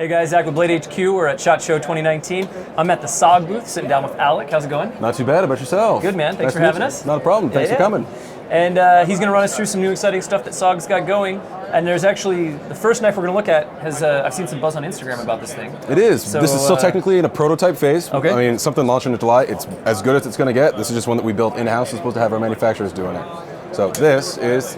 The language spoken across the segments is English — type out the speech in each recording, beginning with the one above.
Hey guys, Zach with Blade HQ. We're at SHOT Show 2019. I'm at the SOG booth, sitting down with Alec. How's it going? Not too bad. About yourself? Good, man. Thanks nice for having us. Not a problem. Thanks for coming. And he's going to run us through some new exciting stuff that SOG's got going. And there's actually, the first knife we're going to look at has, I've seen some buzz on Instagram about this thing. It is. So, this is still technically in a prototype phase. Okay. I mean, something launched in July. It's as good as it's going to get. This is just one that we built in-house. We're supposed to have our manufacturers doing it. So this is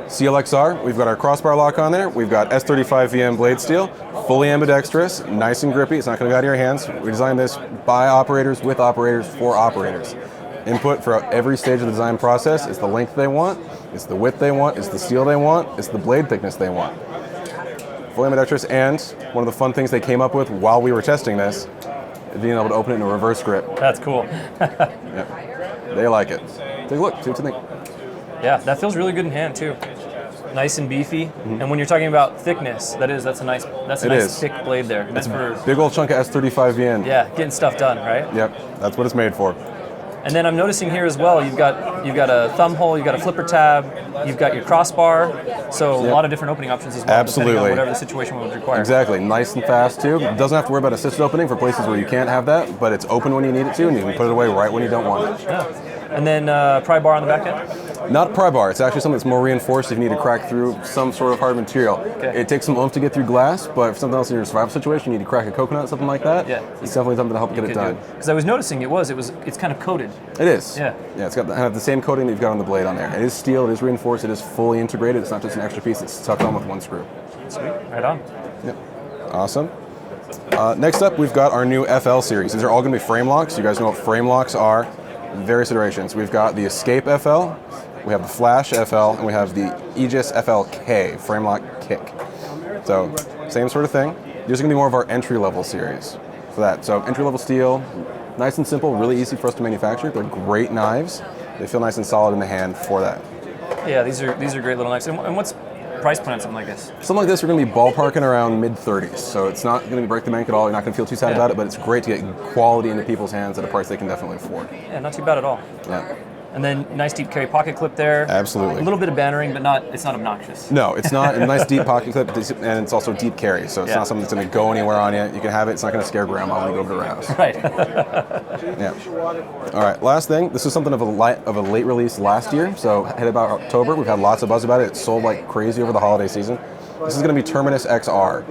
CLXR. We've got our crossbar lock on there. We've got S35 VM blade steel, fully ambidextrous, nice and grippy. It's not going to go out of your hands. We designed this by operators, with operators, for operators. Input throughout every stage of the design process. It's the length they want, it's the width they want, it's the steel they want, it's the blade thickness they want. Fully ambidextrous, and one of the fun things they came up with while we were testing this is being able to open it in a reverse grip. That's cool. Yeah. They like it. Take a look, see what you think. Yeah, that feels really good in hand too. Nice and beefy. Mm-hmm. And when you're talking about thickness, that's a nice thick blade there. It's a big old chunk of S35 VN. Yeah, getting stuff done, right? Yep, that's what it's made for. And then I'm noticing here as well, you've got a thumb hole, you've got a flipper tab, you've got your crossbar, so a lot of different opening options as well, absolutely, depending on whatever the situation would require. Exactly, nice and fast too. It doesn't have to worry about assisted opening for places where you can't have that, but it's open when you need it to, and you can put it away right when you don't want it. Yeah. And then pry bar on the back end? Not pry bar. It's actually something that's more reinforced if you need to crack through some sort of hard material. Okay. It takes some oomph to get through glass, but if something else in your survival situation, you need to crack a coconut, something like that. Yeah. It's definitely something to help get it done. Because I was noticing it's kind of coated. It is. Yeah. Yeah, it's got the same coating that you've got on the blade on there. It is steel, it is reinforced, it is fully integrated. It's not just an extra piece that's tucked on with one screw. Sweet. Right on. Yep. Awesome. Next up, we've got our new FL series. These are all going to be frame locks. You guys know what frame locks are. Various iterations. We've got the Escape FL, we have the Flash FL, and we have the Aegis FLK, frame lock kick. So, same sort of thing. These are going to be more of our entry-level series for that. So, entry-level steel, nice and simple, really easy for us to manufacture. They're great knives. They feel nice and solid in the hand for that. Yeah, these are great little knives. And what's price point on something like this? Something like this, we're going to be ballparking around mid-30s. So it's not going to break the bank at all. You're not going to feel too sad about it, but it's great to get quality into people's hands at a price they can definitely afford. Yeah, not too bad at all. Yeah. And then nice deep carry pocket clip there. Absolutely. A little bit of bannering, but it's not obnoxious. No, it's not. A nice deep pocket clip, and it's also deep carry, so it's not something that's going to go anywhere on you. You can have it. It's not going to scare grandma when you go over to her house. Right. Yeah. All right. Last thing. This is something of a late release last year. So hit about October. We've had lots of buzz about it. It sold like crazy over the holiday season. This is going to be Terminus XR.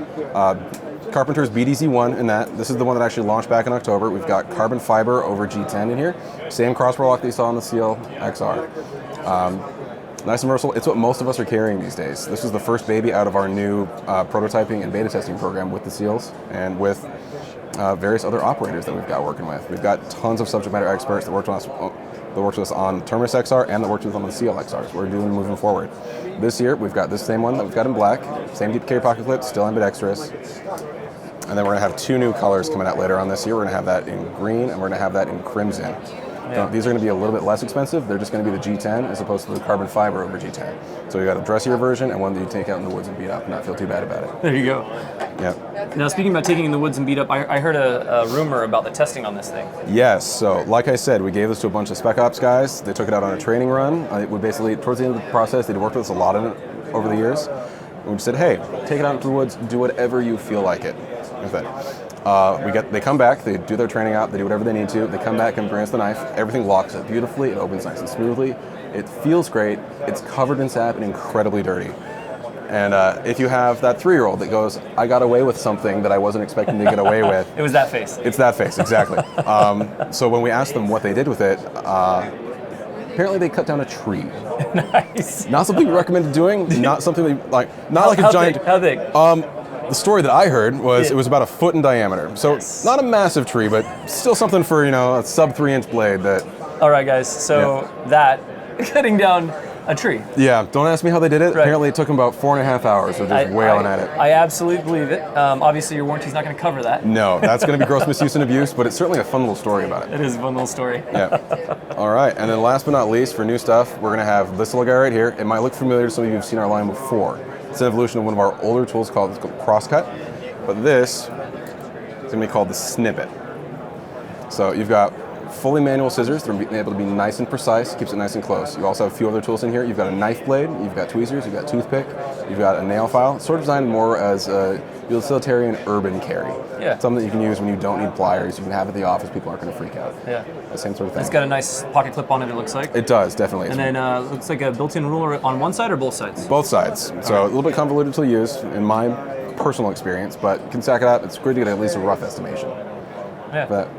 Carpenter's BDZ1 in that. This is the one that actually launched back in October. We've got carbon fiber over G10 in here. Same crossbar lock that you saw on the Seal XR. Nice and versatile. It's what most of us are carrying these days. This is the first baby out of our new prototyping and beta testing program with the Seals and with various other operators that we've got working with. We've got tons of subject matter experts that worked with us on Terminus XR and that worked with us on the Seal XRs. We're doing moving forward. This year, we've got this same one that we've got in black, same deep carry pocket clip, still ambidextrous. And then we're going to have two new colors coming out later on this year. We're going to have that in green and we're going to have that in crimson. Yeah. These are going to be a little bit less expensive. They're just going to be the G10 as opposed to the carbon fiber over G10. So you got a dressier version and one that you take out in the woods and beat up and not feel too bad about it. There you go. Yeah. Now speaking about taking in the woods and beat up, I heard a rumor about the testing on this thing. Yes. So like I said, we gave this to a bunch of Spec Ops guys. They took it out on a training run. It would basically, towards the end of the process, they'd worked with us a lot in it over the years. And we said, hey, take it out into the woods, do whatever you feel like it. They come back, they do their training out, they do whatever they need to, they come back and bring us the knife, everything locks up beautifully, it opens nice and smoothly, it feels great, it's covered in sap and incredibly dirty. And if you have that 3-year-old that goes, I got away with something that I wasn't expecting to get away with. It was that face. It's that face, exactly. So when we asked them what they did with it, apparently they cut down a tree. Nice. Not something we recommended doing, not something not a giant. How big? The story that I heard was it was about 1 foot in diameter. So not a massive tree, but still something for, a sub 3-inch blade that. All right, guys. So that cutting down a tree. Yeah, don't ask me how they did it. Right. Apparently it took them about 4.5 hours of just wailing at it. I absolutely believe it. Obviously your warranty's not going to cover that. No, that's going to be gross misuse and abuse, but it's certainly a fun little story about it. It is a fun little story. Yeah. All right, and then last but not least, for new stuff, we're going to have this little guy right here. It might look familiar to some of you who've seen our line before. It's an evolution of one of our older tools called Crosscut, but this is going to be called the Snippet. So you've got fully manual scissors. They're able to be nice and precise, keeps it nice and close. You also have a few other tools in here. You've got a knife blade, you've got tweezers, you've got toothpick, you've got a nail file. It's sort of designed more as a utilitarian urban carry. Yeah. Something that you can use when you don't need pliers. You can have at the office. People aren't going to freak out. Yeah. The same sort of thing. It's got a nice pocket clip on it, it looks like. It does, definitely. And then looks like a built-in ruler on one side or both sides? Both sides. So a little bit convoluted to use in my personal experience, but you can stack it up. It's great to get at least a rough estimation. Yeah. But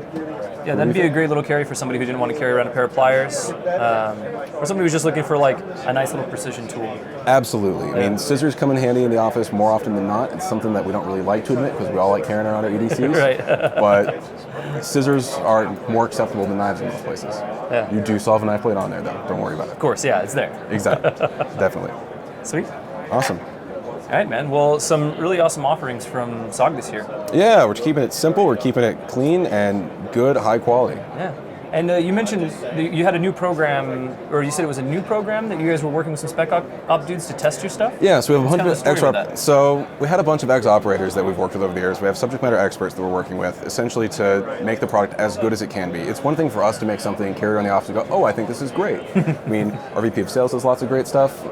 Yeah, that'd be a great little carry for somebody who didn't want to carry around a pair of pliers, or somebody who's just looking for like a nice little precision tool. Absolutely. I mean, scissors come in handy in the office more often than not. It's something that we don't really like to admit because we all like carrying around our EDCs. Right. But scissors are more acceptable than knives in most places. Yeah. You do still have a knife blade on there, though. Don't worry about it. Of course, yeah, it's there. Exactly. Definitely. Sweet. Awesome. All right, man. Well, some really awesome offerings from SOG this year. Yeah, we're keeping it simple. We're keeping it clean and good, high quality. Yeah. And you mentioned that you had a new program, or you said it was a new program that you guys were working with some spec op dudes to test your stuff? Yeah, so we have a bunch Tell of the story extra. about that. So we had a bunch of ex operators that we've worked with over the years. We have subject matter experts that we're working with, essentially to make the product as good as it can be. It's one thing for us to make something and carry it around the office and go, oh, I think this is great. I mean, our VP of sales does lots of great stuff.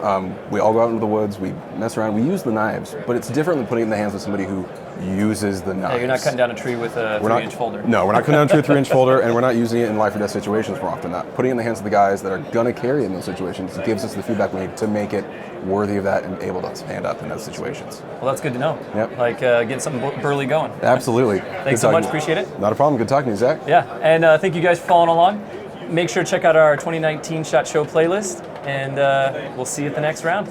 We all go out into the woods, we mess around, we use the knives, but it's different than putting it in the hands of somebody who uses the knives. Yeah, you're not cutting down a tree with a 3-inch folder. No, we're not cutting down to a 3-inch folder, and we're not using it in life or death situations more often than not. Putting it in the hands of the guys that are going to carry in those situations gives us the feedback we need to make it worthy of that and able to stand up in those situations. Well, that's good to know. Yep. Like getting something burly going. Absolutely. Thanks so much. Appreciate it. Not a problem. Good talking to you, Zach. Yeah, and thank you guys for following along. Make sure to check out our 2019 SHOT Show playlist, and we'll see you at the next round.